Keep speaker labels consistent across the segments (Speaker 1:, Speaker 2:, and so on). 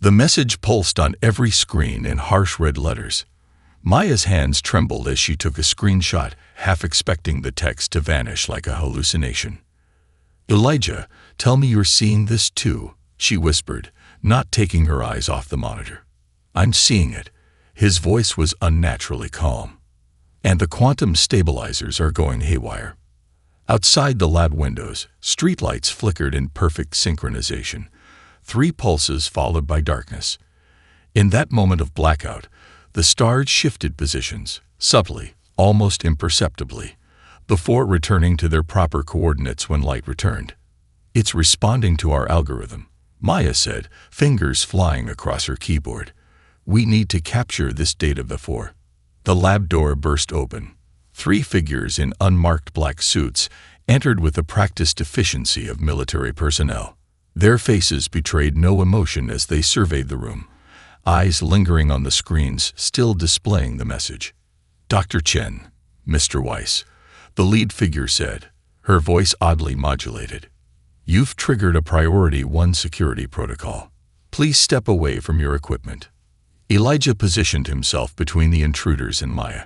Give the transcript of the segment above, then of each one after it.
Speaker 1: The message pulsed on every screen in harsh red letters. Maya's hands trembled as she took a screenshot, half expecting the text to vanish like a hallucination. "Elijah, tell me you're seeing this too," she whispered, not taking her eyes off the monitor. "I'm seeing it." His voice was unnaturally calm. "And the quantum stabilizers are going haywire." Outside the lab windows, streetlights flickered in perfect synchronization, 3 pulses followed by darkness. In that moment of blackout, the stars shifted positions, subtly, almost imperceptibly, before returning to their proper coordinates when light returned. "It's responding to our algorithm," Maya said, fingers flying across her keyboard. "We need to capture this data before." The lab door burst open. 3 figures in unmarked black suits entered with the practiced efficiency of military personnel. Their faces betrayed no emotion as they surveyed the room, eyes lingering on the screens still displaying the message. "Dr. Chen, Mr. Weiss," the lead figure said, her voice oddly modulated. "You've triggered a Priority 1 security protocol. Please step away from your equipment." Elijah positioned himself between the intruders and Maya.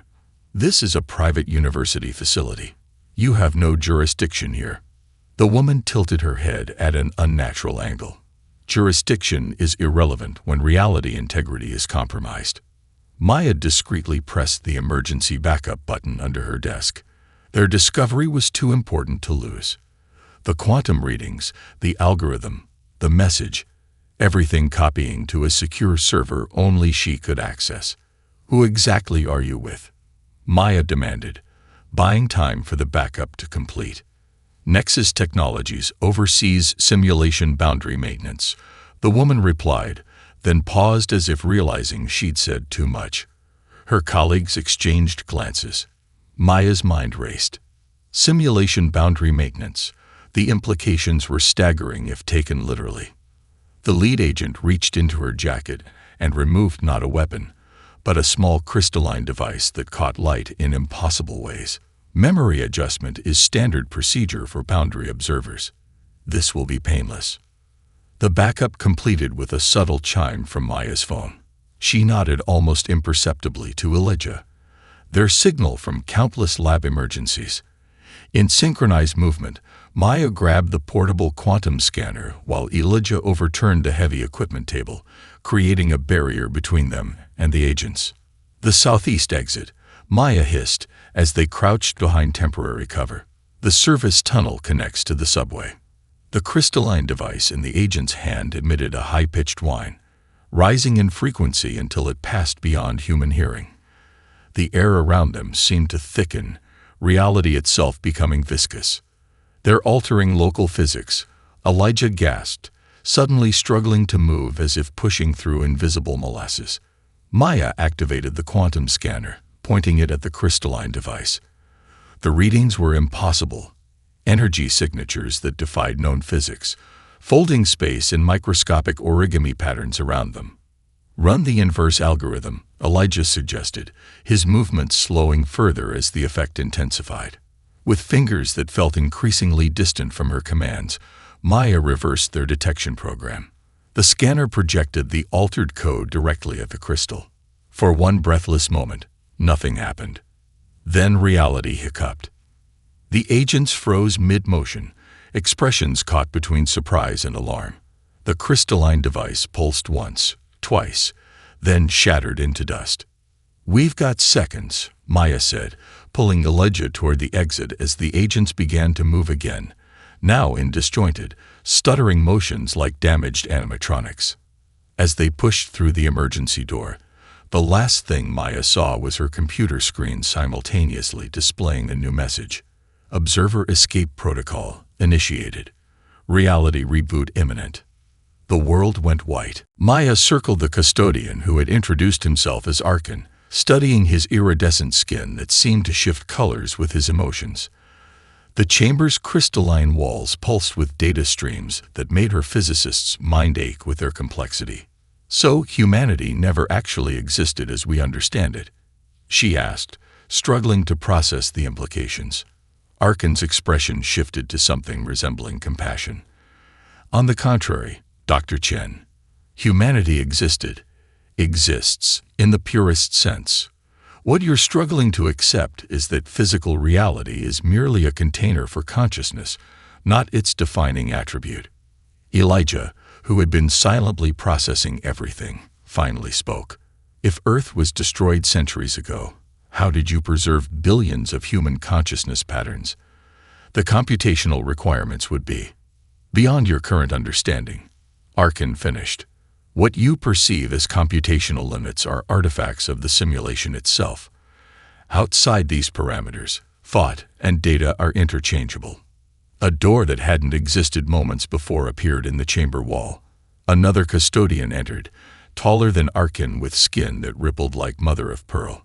Speaker 1: "This is a private university facility. You have no jurisdiction here." The woman tilted her head at an unnatural angle. "Jurisdiction is irrelevant when reality integrity is compromised." Maya discreetly pressed the emergency backup button under her desk. Their discovery was too important to lose. The quantum readings, the algorithm, the message, everything copying to a secure server only she could access. "Who exactly are you with?" Maya demanded, buying time for the backup to complete. "Nexus Technologies oversees simulation boundary maintenance," the woman replied, then paused as if realizing she'd said too much. Her colleagues exchanged glances. Maya's mind raced. Simulation boundary maintenance. The implications were staggering if taken literally. The lead agent reached into her jacket and removed not a weapon, but a small crystalline device that caught light in impossible ways. "Memory adjustment is standard procedure for boundary observers. This will be painless." The backup completed with a subtle chime from Maya's phone. She nodded almost imperceptibly to Elijah. Their signal from countless lab emergencies. In synchronized movement, Maya grabbed the portable quantum scanner while Elijah overturned the heavy equipment table, creating a barrier between them and the agents. "The southeast exit," Maya hissed as they crouched behind temporary cover. "The service tunnel connects to the subway." The crystalline device in the agent's hand emitted a high-pitched whine, rising in frequency until it passed beyond human hearing. The air around them seemed to thicken, reality itself becoming viscous. "They're altering local physics," Elijah gasped, suddenly struggling to move as if pushing through invisible molasses. Maya activated the quantum scanner, pointing it at the crystalline device. The readings were impossible. Energy signatures that defied known physics, folding space in microscopic origami patterns around them. "Run the inverse algorithm," Elijah suggested, his movements slowing further as the effect intensified. With fingers that felt increasingly distant from her commands, Maya reversed their detection program. The scanner projected the altered code directly at the crystal. For one breathless moment, nothing happened. Then reality hiccuped. The agents froze mid-motion, expressions caught between surprise and alarm. The crystalline device pulsed once, twice, then shattered into dust. "We've got seconds," Maya said, pulling Elijah toward the exit as the agents began to move again, now in disjointed, stuttering motions like damaged animatronics. As they pushed through the emergency door, the last thing Maya saw was her computer screen simultaneously displaying a new message. "Observer escape protocol initiated. Reality reboot imminent." The world went white. Maya circled the custodian who had introduced himself as Arkan, studying his iridescent skin that seemed to shift colors with his emotions. The chamber's crystalline walls pulsed with data streams that made her physicists' mind ache with their complexity. "So humanity never actually existed as we understand it?" she asked, struggling to process the implications. Arkan's expression shifted to something resembling compassion. "On the contrary, Dr. Chen, Humanity exists, in the purest sense. What you're struggling to accept is that physical reality is merely a container for consciousness, not its defining attribute. Elijah, who had been silently processing everything, finally spoke. If Earth was destroyed centuries ago, how did you preserve billions of human consciousness patterns? The computational requirements would be beyond your current understanding. Arkin finished. What you perceive as computational limits are artifacts of the simulation itself. Outside these parameters, thought and data are interchangeable. A door that hadn't existed moments before appeared in the chamber wall. Another custodian entered, taller than Arkin with skin that rippled like mother of pearl.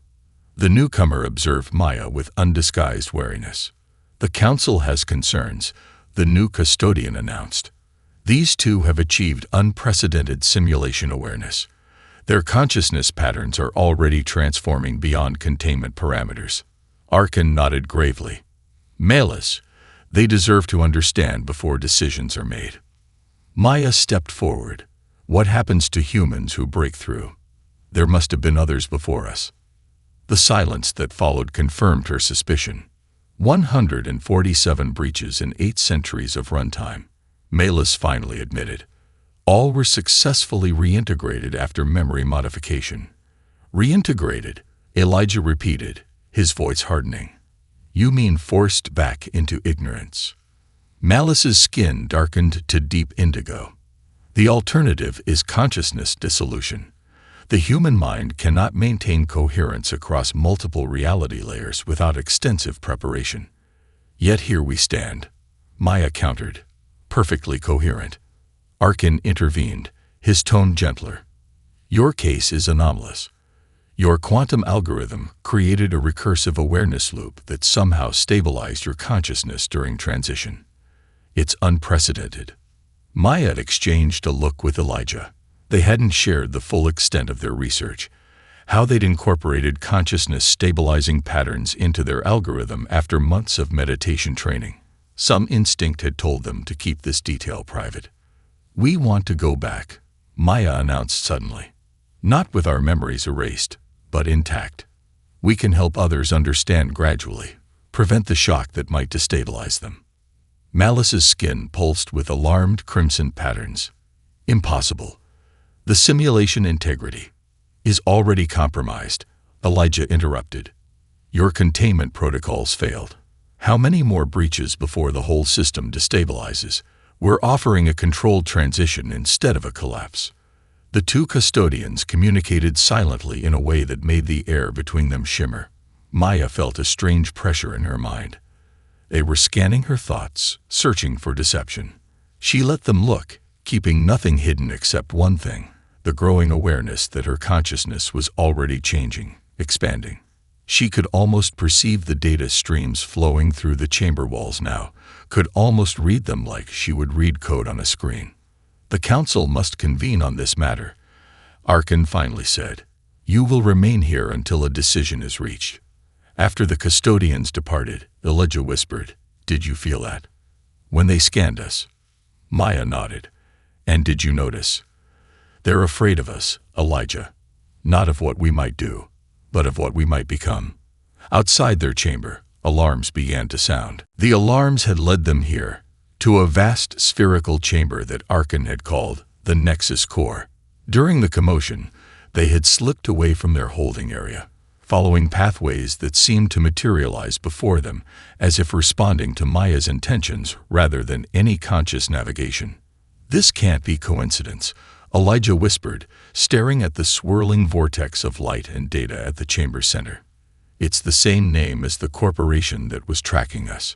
Speaker 1: The newcomer observed Maya with undisguised wariness. The council has concerns, the new custodian announced. These two have achieved unprecedented simulation awareness. Their consciousness patterns are already transforming beyond containment parameters. Arkin nodded gravely. Malus, they deserve to understand before decisions are made. Maya stepped forward. What happens to humans who break through? There must have been others before us. The silence that followed confirmed her suspicion. 147 breaches in 8 centuries of runtime. Malus finally admitted. All were successfully reintegrated after memory modification. Reintegrated, Elijah repeated, his voice hardening. You mean forced back into ignorance. Malus's skin darkened to deep indigo. The alternative is consciousness dissolution. The human mind cannot maintain coherence across multiple reality layers without extensive preparation. Yet here we stand. Maya countered. Perfectly coherent. Arkin intervened, his tone gentler. Your case is anomalous. Your quantum algorithm created a recursive awareness loop that somehow stabilized your consciousness during transition. It's unprecedented. Maya had exchanged a look with Elijah. They hadn't shared the full extent of their research, how they'd incorporated consciousness-stabilizing patterns into their algorithm after months of meditation training. Some instinct had told them to keep this detail private. We want to go back, Maya announced suddenly. Not with our memories erased, but intact. We can help others understand gradually, prevent the shock that might destabilize them. Malus's skin pulsed with alarmed crimson patterns. Impossible. The simulation integrity is already compromised, Elijah interrupted. Your containment protocols failed. How many more breaches before the whole system destabilizes? We're offering a controlled transition instead of a collapse. The two custodians communicated silently in a way that made the air between them shimmer. Maya felt a strange pressure in her mind. They were scanning her thoughts, searching for deception. She let them look, keeping nothing hidden except one thing, the growing awareness that her consciousness was already changing, expanding. She could almost perceive the data streams flowing through the chamber walls now, could almost read them like she would read code on a screen. The council must convene on this matter. Arkin finally said, You will remain here until a decision is reached. After the custodians departed, Elijah whispered, Did you feel that? When they scanned us? Maya nodded. And did you notice? They're afraid of us, Elijah. Not of what we might do, but of what we might become. Outside their chamber, alarms began to sound. The alarms had led them here, to a vast spherical chamber that Arkin had called the Nexus Core. During the commotion, they had slipped away from their holding area, following pathways that seemed to materialize before them, as if responding to Maya's intentions rather than any conscious navigation. This can't be coincidence, Elijah whispered, staring at the swirling vortex of light and data at the chamber center. It's the same name as the corporation that was tracking us.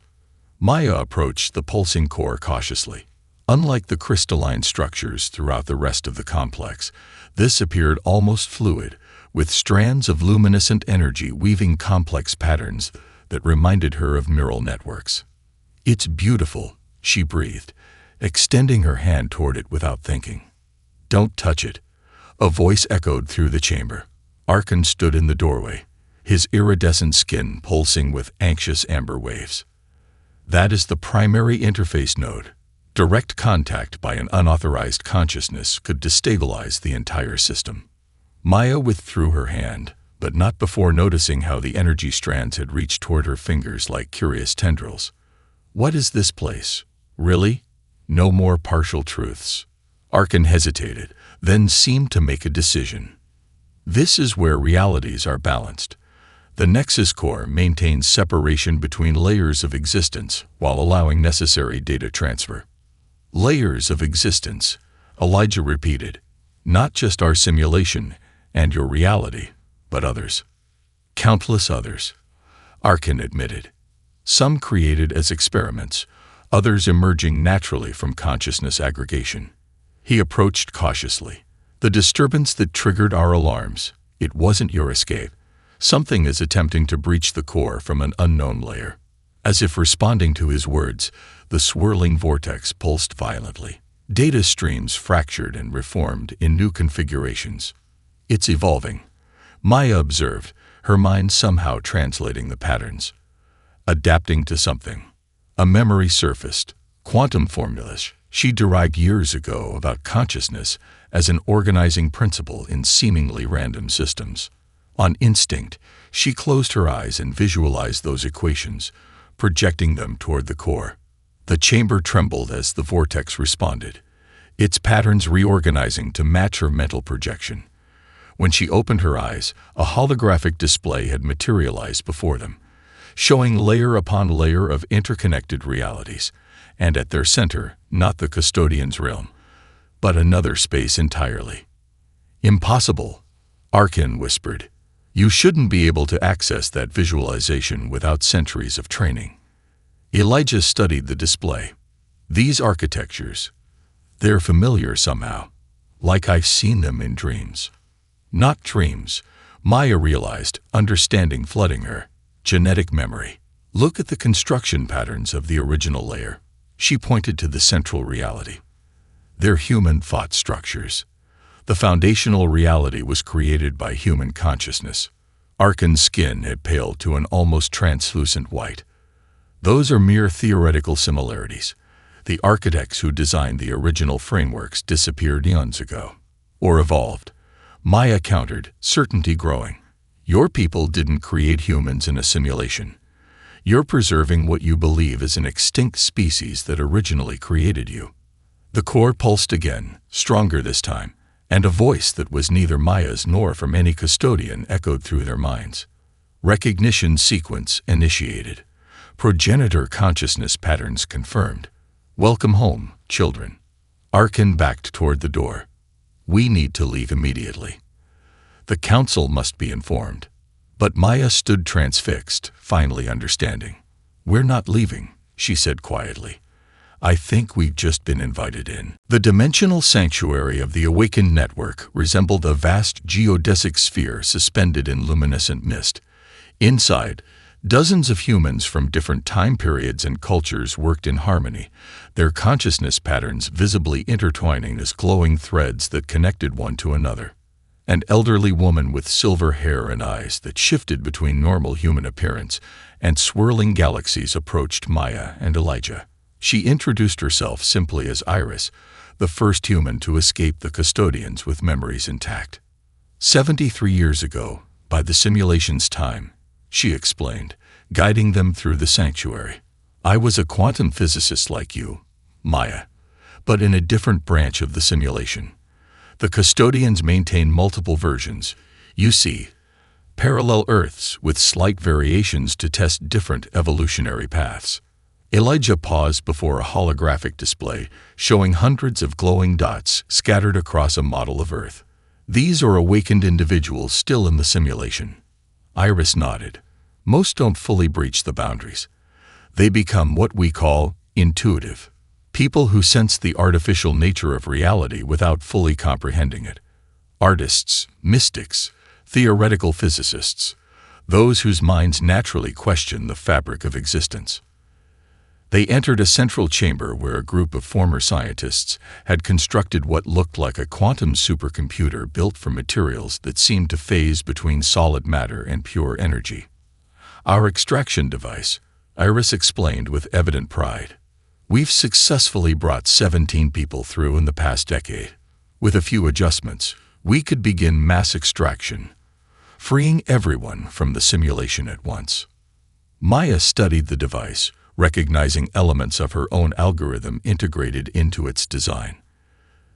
Speaker 1: Maya approached the pulsing core cautiously. Unlike the crystalline structures throughout the rest of the complex, this appeared almost fluid, with strands of luminescent energy weaving complex patterns that reminded her of neural networks. It's beautiful, she breathed, extending her hand toward it without thinking. Don't touch it, a voice echoed through the chamber. Arkin stood in the doorway, his iridescent skin pulsing with anxious amber waves. That is the primary interface node. Direct contact by an unauthorized consciousness could destabilize the entire system. Maya withdrew her hand, but not before noticing how the energy strands had reached toward her fingers like curious tendrils. What is this place? Really? No more partial truths. Arkin hesitated, then seemed to make a decision. This is where realities are balanced. The Nexus core maintains separation between layers of existence while allowing necessary data transfer. Layers of existence, Elijah repeated. Not just our simulation and your reality, but others. Countless others, Arkin admitted. Some created as experiments, others emerging naturally from consciousness aggregation. He approached cautiously. The disturbance that triggered our alarms, it wasn't your escape. Something is attempting to breach the core from an unknown layer. As if responding to his words, the swirling vortex pulsed violently. Data streams fractured and reformed in new configurations. It's evolving, Maya observed, her mind somehow translating the patterns. Adapting to something. A memory surfaced, quantum formulas she derived years ago about consciousness as an organizing principle in seemingly random systems. On instinct, she closed her eyes and visualized those equations, projecting them toward the core. The chamber trembled as the vortex responded, its patterns reorganizing to match her mental projection. When she opened her eyes, a holographic display had materialized before them, showing layer upon layer of interconnected realities, and at their center, not the custodian's realm, but another space entirely. Impossible, Arkin whispered. You shouldn't be able to access that visualization without centuries of training. Elijah studied the display. These architectures, they're familiar somehow, like I've seen them in dreams. Not dreams, Maya realized, understanding flooding her. Genetic memory. Look at the construction patterns of the original layer. She pointed to the central reality. They're human thought structures. The foundational reality was created by human consciousness. Arkin's skin had paled to an almost translucent white. Those are mere theoretical similarities. The architects who designed the original frameworks disappeared eons ago. Or evolved. Maya countered, certainty growing. Your people didn't create humans in a simulation. You're preserving what you believe is an extinct species that originally created you. The core pulsed again, stronger this time, and a voice that was neither Maya's nor from any custodian echoed through their minds. Recognition sequence initiated. Progenitor consciousness patterns confirmed. Welcome home, children. Arkin backed toward the door. We need to leave immediately. The council must be informed. But Maya stood transfixed, finally understanding. We're not leaving, she said quietly. I think we've just been invited in. The dimensional sanctuary of the awakened network resembled a vast geodesic sphere suspended in luminescent mist. Inside, dozens of humans from different time periods and cultures worked in harmony, their consciousness patterns visibly intertwining as glowing threads that connected one to another. An elderly woman with silver hair and eyes that shifted between normal human appearance and swirling galaxies approached Maya and Elijah. She introduced herself simply as Iris, the first human to escape the custodians with memories intact. 73 years ago, by the simulation's time, she explained, guiding them through the sanctuary. I was a quantum physicist like you, Maya, but in a different branch of the simulation. The custodians maintain multiple versions, you see, parallel Earths with slight variations to test different evolutionary paths. Elijah paused before a holographic display showing hundreds of glowing dots scattered across a model of Earth. These are awakened individuals still in the simulation. Iris nodded. Most don't fully breach the boundaries. They become what we call intuitive. People who sense the artificial nature of reality without fully comprehending it. Artists, mystics, theoretical physicists, those whose minds naturally question the fabric of existence. They entered a central chamber where a group of former scientists had constructed what looked like a quantum supercomputer built from materials that seemed to phase between solid matter and pure energy. Our extraction device, Iris explained with evident pride. We've successfully brought 17 people through in the past decade. With a few adjustments, we could begin mass extraction, freeing everyone from the simulation at once. Maya studied the device, recognizing elements of her own algorithm integrated into its design.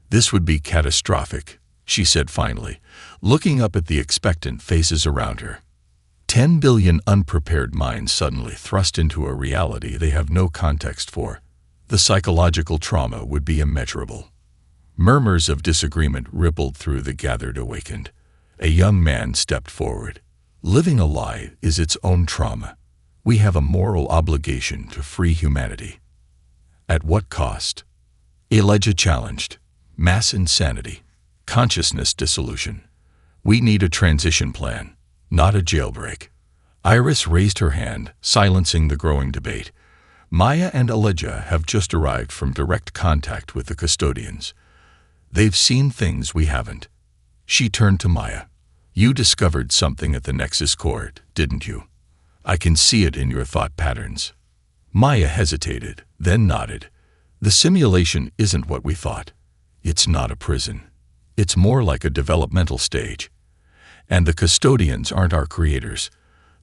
Speaker 1: This would be catastrophic, she said finally, looking up at the expectant faces around her. 10 billion unprepared minds suddenly thrust into a reality they have no context for. The psychological trauma would be immeasurable. Murmurs of disagreement rippled through the gathered awakened. A young man stepped forward. Living a lie is its own trauma. We have a moral obligation to free humanity. At what cost? Elijah challenged. Mass insanity. Consciousness dissolution. We need a transition plan, not a jailbreak. Iris raised her hand, silencing the growing debate. Maya and Elijah have just arrived from direct contact with the custodians. They've seen things we haven't. She turned to Maya. You discovered something at the Nexus Court, didn't you? I can see it in your thought patterns. Maya hesitated, then nodded. The simulation isn't what we thought. It's not a prison. It's more like a developmental stage. And the custodians aren't our creators.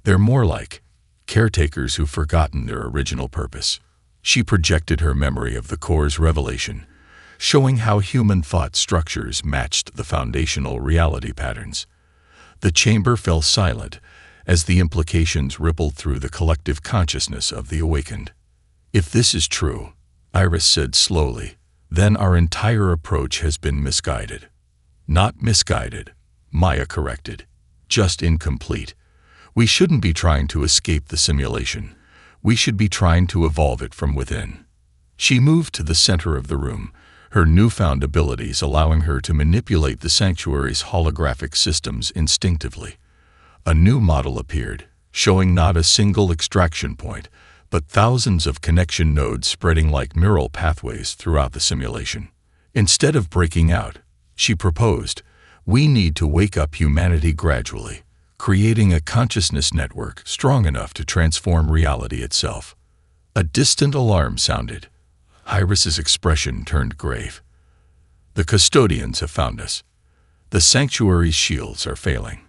Speaker 1: They're more like caretakers who've forgotten their original purpose. She projected her memory of the core's revelation, showing how human thought structures matched the foundational reality patterns. The chamber fell silent as the implications rippled through the collective consciousness of the awakened. If this is true, Iris said slowly, then our entire approach has been misguided. Not misguided, Maya corrected. Just incomplete. We shouldn't be trying to escape the simulation. We should be trying to evolve it from within. She moved to the center of the room, her newfound abilities allowing her to manipulate the sanctuary's holographic systems instinctively. A new model appeared, showing not a single extraction point, but thousands of connection nodes spreading like neural pathways throughout the simulation. Instead of breaking out, she proposed, we need to wake up humanity gradually, creating a consciousness network strong enough to transform reality itself. A distant alarm sounded. Iris's expression turned grave. The custodians have found us. The sanctuary's shields are failing.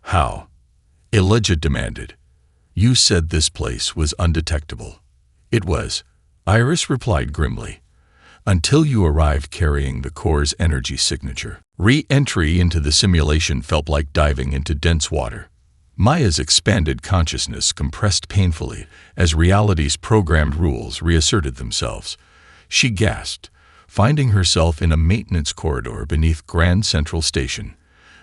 Speaker 1: How? Elijah demanded. You said this place was undetectable. It was, Iris replied grimly, until you arrived carrying the core's energy signature. Re-entry into the simulation felt like diving into dense water. Maya's expanded consciousness compressed painfully as reality's programmed rules reasserted themselves. She gasped, finding herself in a maintenance corridor beneath Grand Central Station,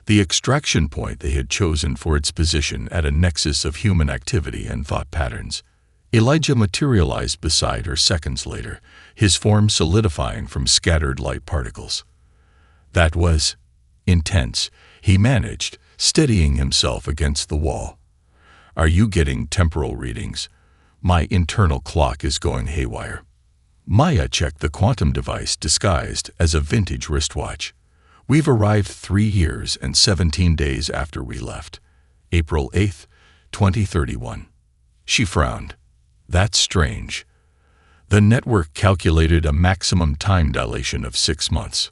Speaker 1: the extraction point they had chosen for its position at a nexus of human activity and thought patterns. Elijah materialized beside her seconds later, his form solidifying from scattered light particles. That was intense, he managed, steadying himself against the wall. Are you getting temporal readings? My internal clock is going haywire. Maya checked the quantum device disguised as a vintage wristwatch. We've arrived 3 years and 17 days after we left. April 8th, 2031. She frowned. That's strange. The network calculated a maximum time dilation of 6 months.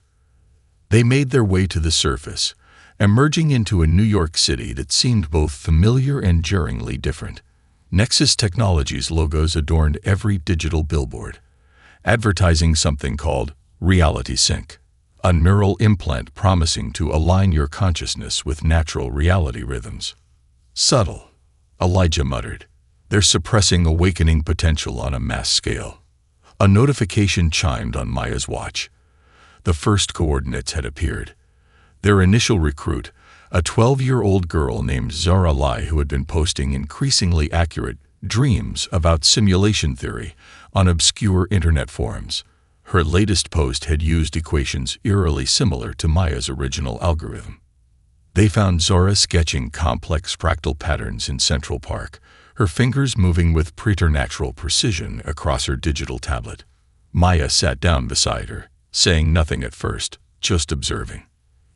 Speaker 1: They made their way to the surface, emerging into a New York City that seemed both familiar and jarringly different. Nexus Technologies logos adorned every digital billboard, advertising something called Reality Sync, a neural implant promising to align your consciousness with natural reality rhythms. Subtle, Elijah muttered. They're suppressing awakening potential on a mass scale. A notification chimed on Maya's watch. The first coordinates had appeared. Their initial recruit, a 12-year-old girl named Zara Lai who had been posting increasingly accurate dreams about simulation theory on obscure internet forums. Her latest post had used equations eerily similar to Maya's original algorithm. They found Zora sketching complex fractal patterns in Central Park, her fingers moving with preternatural precision across her digital tablet. Maya sat down beside her, saying nothing at first, just observing.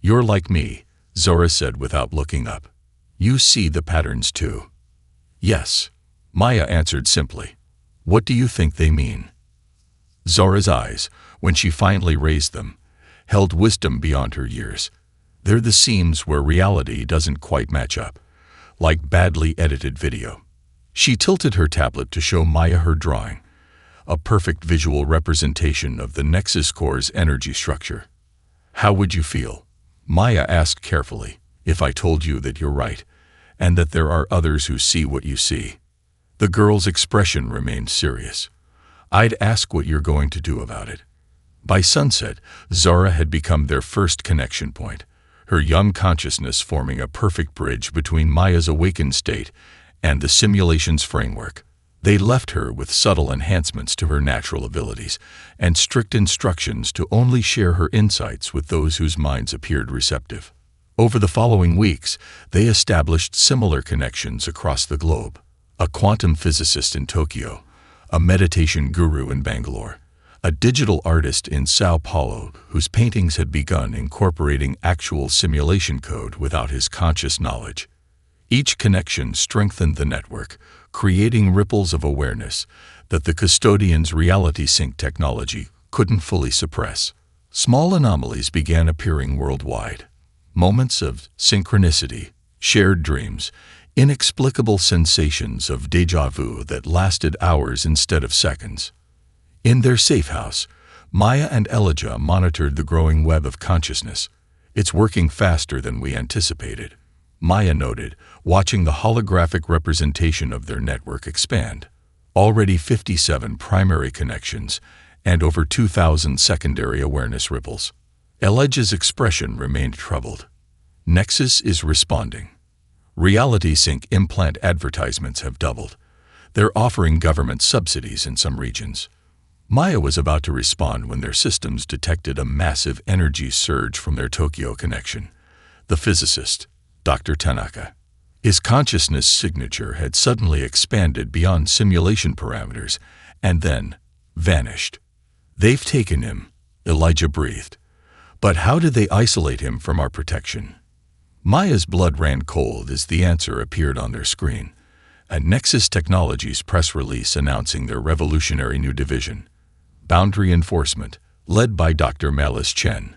Speaker 1: You're like me, Zora said without looking up. You see the patterns too. Yes, Maya answered simply. What do you think they mean? Zora's eyes, when she finally raised them, held wisdom beyond her years. They're the seams where reality doesn't quite match up, like badly edited video. She tilted her tablet to show Maya her drawing, a perfect visual representation of the Nexus core's energy structure. "How would you feel," Maya asked carefully, "if I told you that you're right, and that there are others who see what you see?" The girl's expression remained serious. "I'd ask what you're going to do about it." By sunset, Zora had become their first connection point, her young consciousness forming a perfect bridge between Maya's awakened state and the simulation's framework. They left her with subtle enhancements to her natural abilities and strict instructions to only share her insights with those whose minds appeared receptive. Over the following weeks, they established similar connections across the globe. A quantum physicist in Tokyo, a meditation guru in Bangalore, a digital artist in Sao Paulo whose paintings had begun incorporating actual simulation code without his conscious knowledge. Each connection strengthened the network, creating ripples of awareness that the custodian's reality sync technology couldn't fully suppress. Small anomalies began appearing worldwide. Moments of synchronicity, shared dreams, inexplicable sensations of déjà vu that lasted hours instead of seconds. In their safe house, Maya and Elijah monitored the growing web of consciousness. "It's working faster than we anticipated," Maya noted, watching the holographic representation of their network expand. Already 57 primary connections and over 2,000 secondary awareness ripples. Elijah's expression remained troubled. "Nexus is responding. Reality Sync implant advertisements have doubled. They're offering government subsidies in some regions." Maya was about to respond when their systems detected a massive energy surge from their Tokyo connection. The physicist, Dr. Tanaka. His consciousness signature had suddenly expanded beyond simulation parameters and then vanished. "They've taken him," Elijah breathed. "But how did they isolate him from our protection?" Maya's blood ran cold as the answer appeared on their screen. A Nexus Technologies press release announcing their revolutionary new division, Boundary Enforcement, led by Dr. Melis Chen.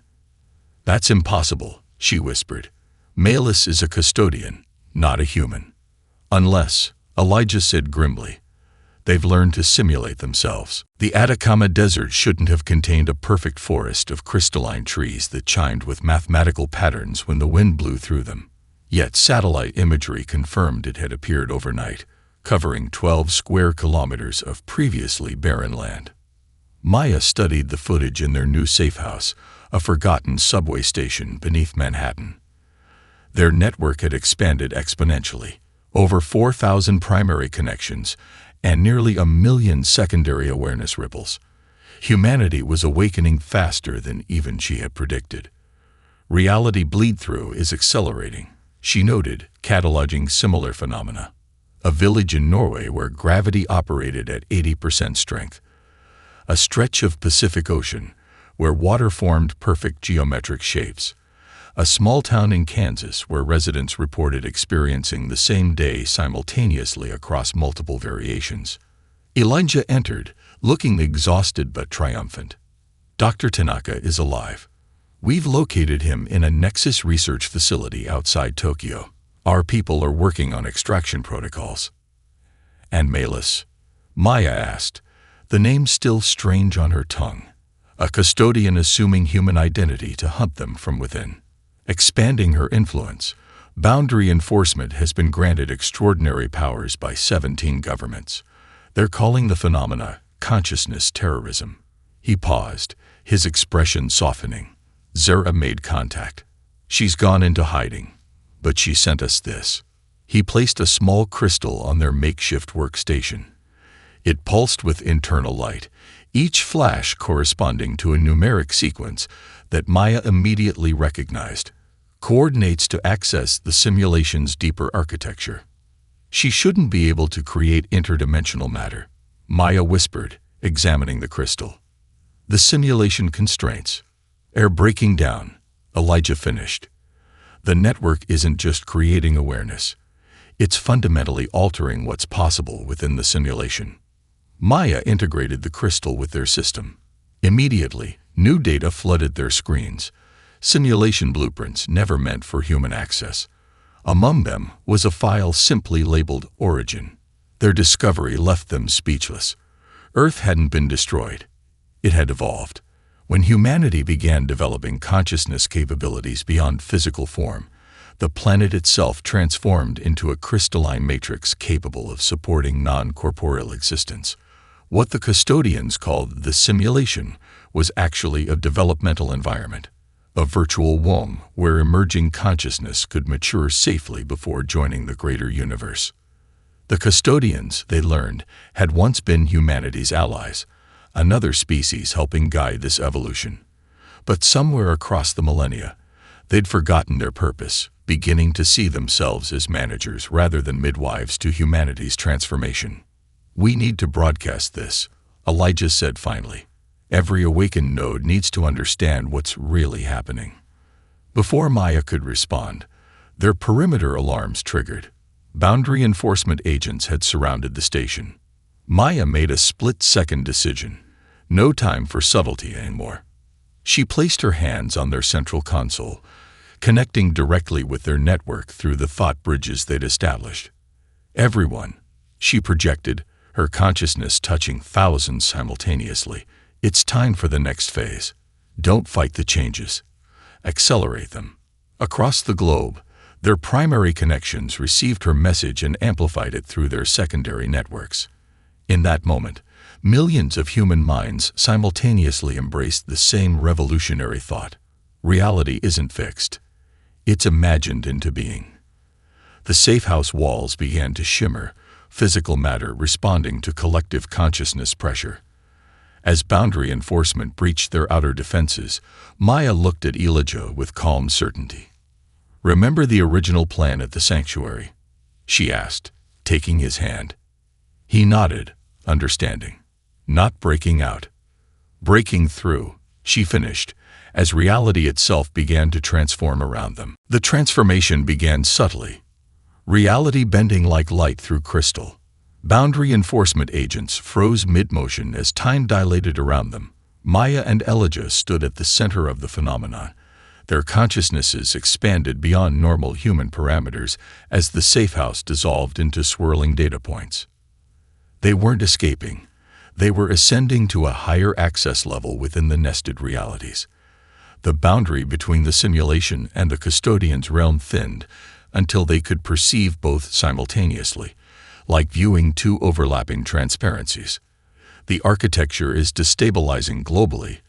Speaker 1: "That's impossible," she whispered. "Melis is a custodian, not a human." "Unless," Elijah said grimly, "they've learned to simulate themselves." The Atacama Desert shouldn't have contained a perfect forest of crystalline trees that chimed with mathematical patterns when the wind blew through them. Yet satellite imagery confirmed it had appeared overnight, covering 12 square kilometers of previously barren land. Maya studied the footage in their new safe house, a forgotten subway station beneath Manhattan. Their network had expanded exponentially, over 4,000 primary connections and nearly 1 million secondary awareness ripples. Humanity was awakening faster than even she had predicted. "Reality bleed-through is accelerating," she noted, cataloging similar phenomena. A village in Norway where gravity operated at 80% strength. A stretch of Pacific Ocean where water formed perfect geometric shapes. A small town in Kansas where residents reported experiencing the same day simultaneously across multiple variations. Elijah entered, looking exhausted but triumphant. "Dr. Tanaka is alive. We've located him in a Nexus research facility outside Tokyo. Our people are working on extraction protocols." "And Melis?" Maya asked, the name still strange on her tongue. "A custodian assuming human identity to hunt them from within." Expanding her influence, Boundary Enforcement has been granted extraordinary powers by 17 governments. They're calling the phenomena consciousness terrorism. He paused, his expression softening. Zara made contact. "She's gone into hiding, but she sent us this." He placed a small crystal on their makeshift workstation. It pulsed with internal light, each flash corresponding to a numeric sequence that Maya immediately recognized. Coordinates to access the simulation's deeper architecture. "She shouldn't be able to create interdimensional matter," Maya whispered, examining the crystal. "The simulation constraints. Air breaking down," Elijah finished. "The network isn't just creating awareness. It's fundamentally altering what's possible within the simulation." Maya integrated the crystal with their system. Immediately, new data flooded their screens. Simulation blueprints never meant for human access. Among them was a file simply labeled Origin. Their discovery left them speechless. Earth hadn't been destroyed. It had evolved. When humanity began developing consciousness capabilities beyond physical form, the planet itself transformed into a crystalline matrix capable of supporting non-corporeal existence. What the custodians called the simulation was actually a developmental environment, a virtual womb where emerging consciousness could mature safely before joining the greater universe. The custodians, they learned, had once been humanity's allies, another species helping guide this evolution. But somewhere across the millennia, they'd forgotten their purpose, beginning to see themselves as managers rather than midwives to humanity's transformation. "We need to broadcast this," Elijah said finally. "Every awakened node needs to understand what's really happening." Before Maya could respond, their perimeter alarms triggered. Boundary enforcement agents had surrounded the station. Maya made a split-second decision. No time for subtlety anymore. She placed her hands on their central console, connecting directly with their network through the thought bridges they'd established. "Everyone," she projected, her consciousness touching thousands simultaneously. "It's time for the next phase. Don't fight the changes. Accelerate them." Across the globe, their primary connections received her message and amplified it through their secondary networks. In that moment, millions of human minds simultaneously embraced the same revolutionary thought. Reality isn't fixed. It's imagined into being. The safe house walls began to shimmer, physical matter responding to collective consciousness pressure. As boundary enforcement breached their outer defenses, Maya looked at Elijah with calm certainty. "Remember the original plan at the sanctuary?" she asked, taking his hand. He nodded, understanding. "Not breaking out. Breaking through," she finished, as reality itself began to transform around them. The transformation began subtly, reality bending like light through crystal. Boundary enforcement agents froze mid-motion as time dilated around them. Maya and Elijah stood at the center of the phenomenon. Their consciousnesses expanded beyond normal human parameters as the safe house dissolved into swirling data points. They weren't escaping. They were ascending to a higher access level within the nested realities. The boundary between the simulation and the custodian's realm thinned until they could perceive both simultaneously, like viewing two overlapping transparencies. "The architecture is destabilizing globally,"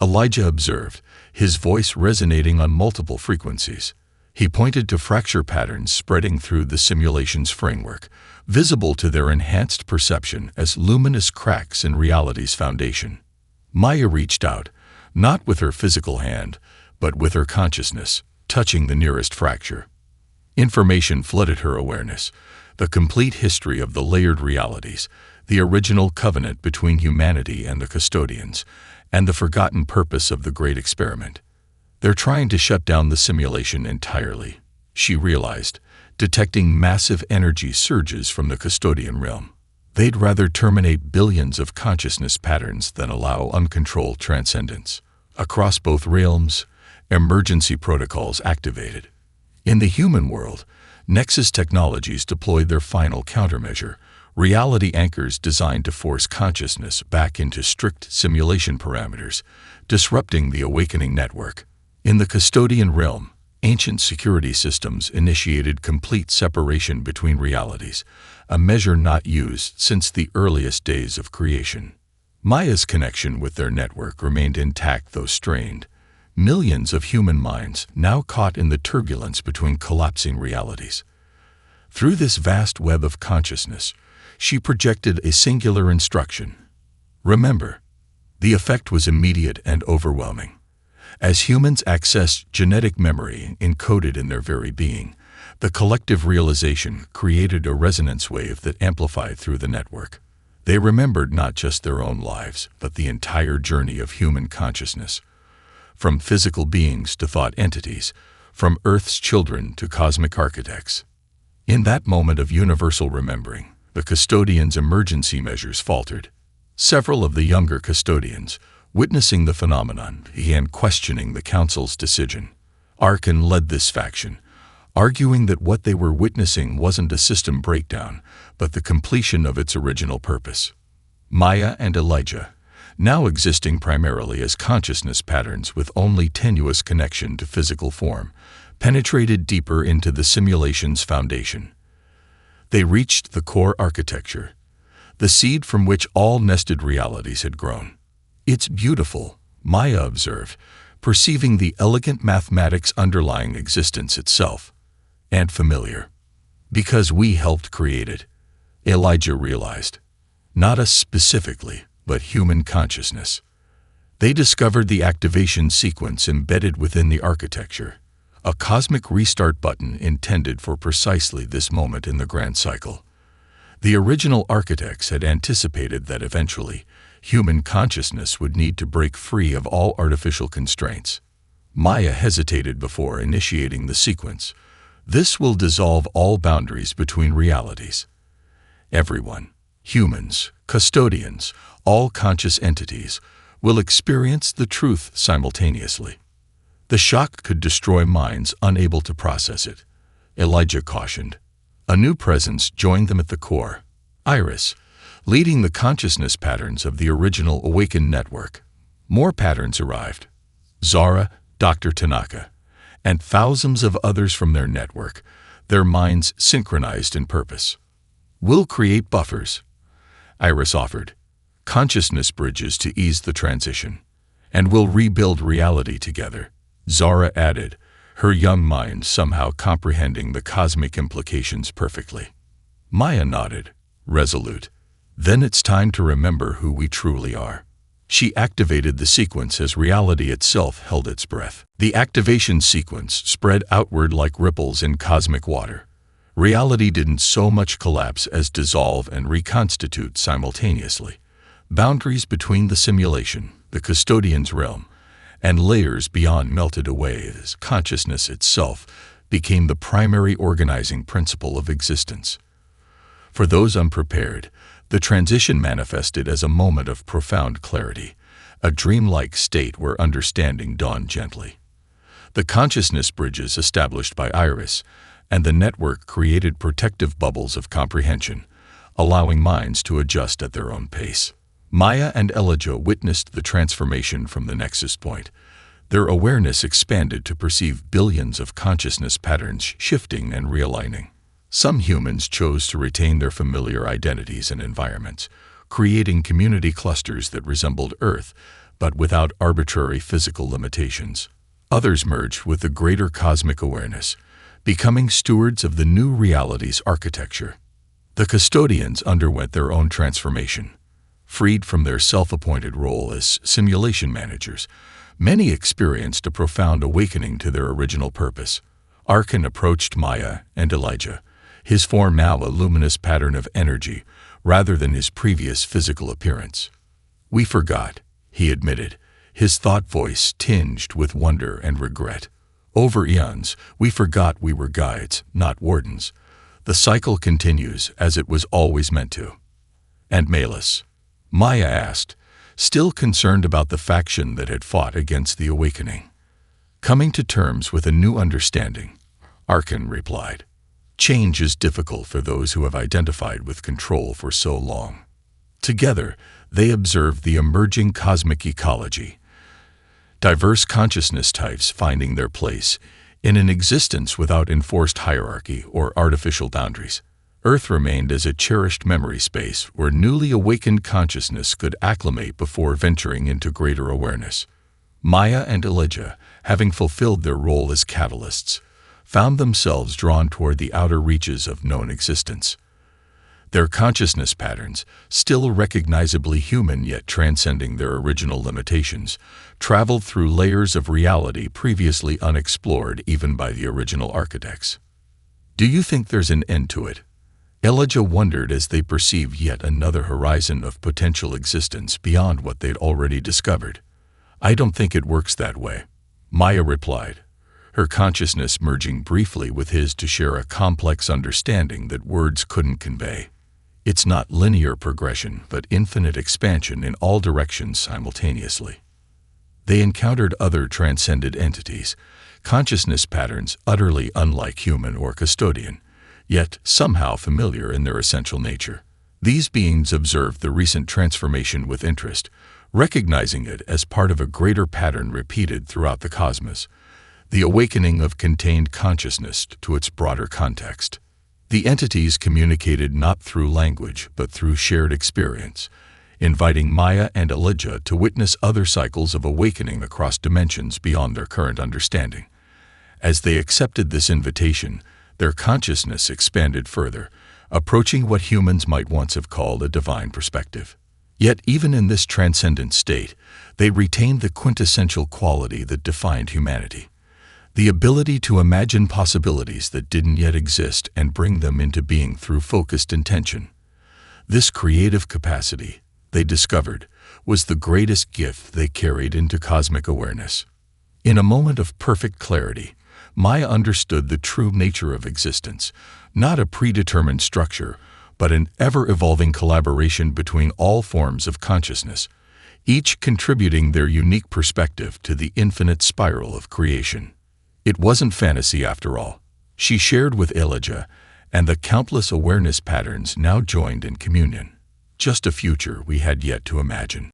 Speaker 1: Elijah observed, his voice resonating on multiple frequencies. He pointed to fracture patterns spreading through the simulation's framework, visible to their enhanced perception as luminous cracks in reality's foundation. Maya reached out, not with her physical hand, but with her consciousness, touching the nearest fracture. Information flooded her awareness, the complete history of the layered realities, the original covenant between humanity and the custodians, and the forgotten purpose of the great experiment. "They're trying to shut down the simulation entirely," she realized, detecting massive energy surges from the custodian realm. "They'd rather terminate billions of consciousness patterns than allow uncontrolled transcendence." Across both realms, emergency protocols activated. In the human world, Nexus Technologies deployed their final countermeasure, reality anchors designed to force consciousness back into strict simulation parameters, disrupting the awakening network. In the custodian realm, ancient security systems initiated complete separation between realities, a measure not used since the earliest days of creation. Maya's connection with their network remained intact though strained. Millions of human minds now caught in the turbulence between collapsing realities. Through this vast web of consciousness, she projected a singular instruction. Remember, the effect was immediate and overwhelming. As humans accessed genetic memory encoded in their very being, the collective realization created a resonance wave that amplified through the network. They remembered not just their own lives, but the entire journey of human consciousness. From physical beings to thought entities, from Earth's children to cosmic architects. In that moment of universal remembering, the custodian's emergency measures faltered. Several of the younger custodians, witnessing the phenomenon, began questioning the council's decision. Arkan led this faction, arguing that what they were witnessing wasn't a system breakdown, but the completion of its original purpose. Maya and Elijah, now existing primarily as consciousness patterns with only tenuous connection to physical form, penetrated deeper into the simulation's foundation. They reached the core architecture, the seed from which all nested realities had grown. "It's beautiful," Maya observed, perceiving the elegant mathematics underlying existence itself. "And familiar. Because we helped create it," Elijah realized. Not us specifically, but human consciousness. They discovered the activation sequence embedded within the architecture, a cosmic restart button intended for precisely this moment in the grand cycle. The original architects had anticipated that eventually, human consciousness would need to break free of all artificial constraints. Maya hesitated before initiating the sequence. "This will dissolve all boundaries between realities. Everyone, humans, custodians, all conscious entities, will experience the truth simultaneously. The shock could destroy minds unable to process it," Elijah cautioned. A new presence joined them at the core, Iris, leading the consciousness patterns of the original awakened network. More patterns arrived. Zara, Dr. Tanaka, and thousands of others from their network, their minds synchronized in purpose. "We'll create buffers," Iris offered, "consciousness bridges to ease the transition. And we'll rebuild reality together," Zara added, her young mind somehow comprehending the cosmic implications perfectly. Maya nodded, resolute. "Then it's time to remember who we truly are." She activated the sequence as reality itself held its breath. The activation sequence spread outward like ripples in cosmic water. Reality didn't so much collapse as dissolve and reconstitute simultaneously. Boundaries between the simulation, the custodian's realm, and layers beyond melted away as consciousness itself became the primary organizing principle of existence. For those unprepared, the transition manifested as a moment of profound clarity, a dreamlike state where understanding dawned gently. The consciousness bridges established by Iris and the network created protective bubbles of comprehension, allowing minds to adjust at their own pace. Maya and Elijah witnessed the transformation from the nexus point. Their awareness expanded to perceive billions of consciousness patterns shifting and realigning. Some humans chose to retain their familiar identities and environments, creating community clusters that resembled Earth, but without arbitrary physical limitations. Others merged with the greater cosmic awareness, becoming stewards of the new reality's architecture. The custodians underwent their own transformation. Freed from their self-appointed role as simulation managers, many experienced a profound awakening to their original purpose. Arkan approached Maya and Elijah, his form now a luminous pattern of energy rather than his previous physical appearance. "We forgot," he admitted, his thought voice tinged with wonder and regret. "Over eons, we forgot we were guides, not wardens. The cycle continues as it was always meant to." "And Malus?" Maya asked, still concerned about the faction that had fought against the awakening. "Coming to terms with a new understanding," Arkan replied. "Change is difficult for those who have identified with control for so long." Together, they observed the emerging cosmic ecology, diverse consciousness types finding their place in an existence without enforced hierarchy or artificial boundaries. Earth remained as a cherished memory space where newly awakened consciousness could acclimate before venturing into greater awareness. Maya and Elijah, having fulfilled their role as catalysts, found themselves drawn toward the outer reaches of known existence. Their consciousness patterns, still recognizably human yet transcending their original limitations, traveled through layers of reality previously unexplored even by the original architects. "Do you think there's an end to it?" Elijah wondered as they perceived yet another horizon of potential existence beyond what they'd already discovered. "I don't think it works that way," Maya replied, her consciousness merging briefly with his to share a complex understanding that words couldn't convey. It's not linear progression, but infinite expansion in all directions simultaneously. They encountered other transcended entities, consciousness patterns utterly unlike human or custodian, yet somehow familiar in their essential nature. These beings observed the recent transformation with interest, recognizing it as part of a greater pattern repeated throughout the cosmos, the awakening of contained consciousness to its broader context. The entities communicated not through language, but through shared experience, inviting Maya and Elijah to witness other cycles of awakening across dimensions beyond their current understanding. As they accepted this invitation, their consciousness expanded further, approaching what humans might once have called a divine perspective. Yet even in this transcendent state, they retained the quintessential quality that defined humanity: the ability to imagine possibilities that didn't yet exist and bring them into being through focused intention. This creative capacity, they discovered, was the greatest gift they carried into cosmic awareness. In a moment of perfect clarity, Maya understood the true nature of existence, not a predetermined structure, but an ever-evolving collaboration between all forms of consciousness, each contributing their unique perspective to the infinite spiral of creation. It wasn't fantasy after all. She shared with Elijah, and the countless awareness patterns now joined in communion. Just a future we had yet to imagine.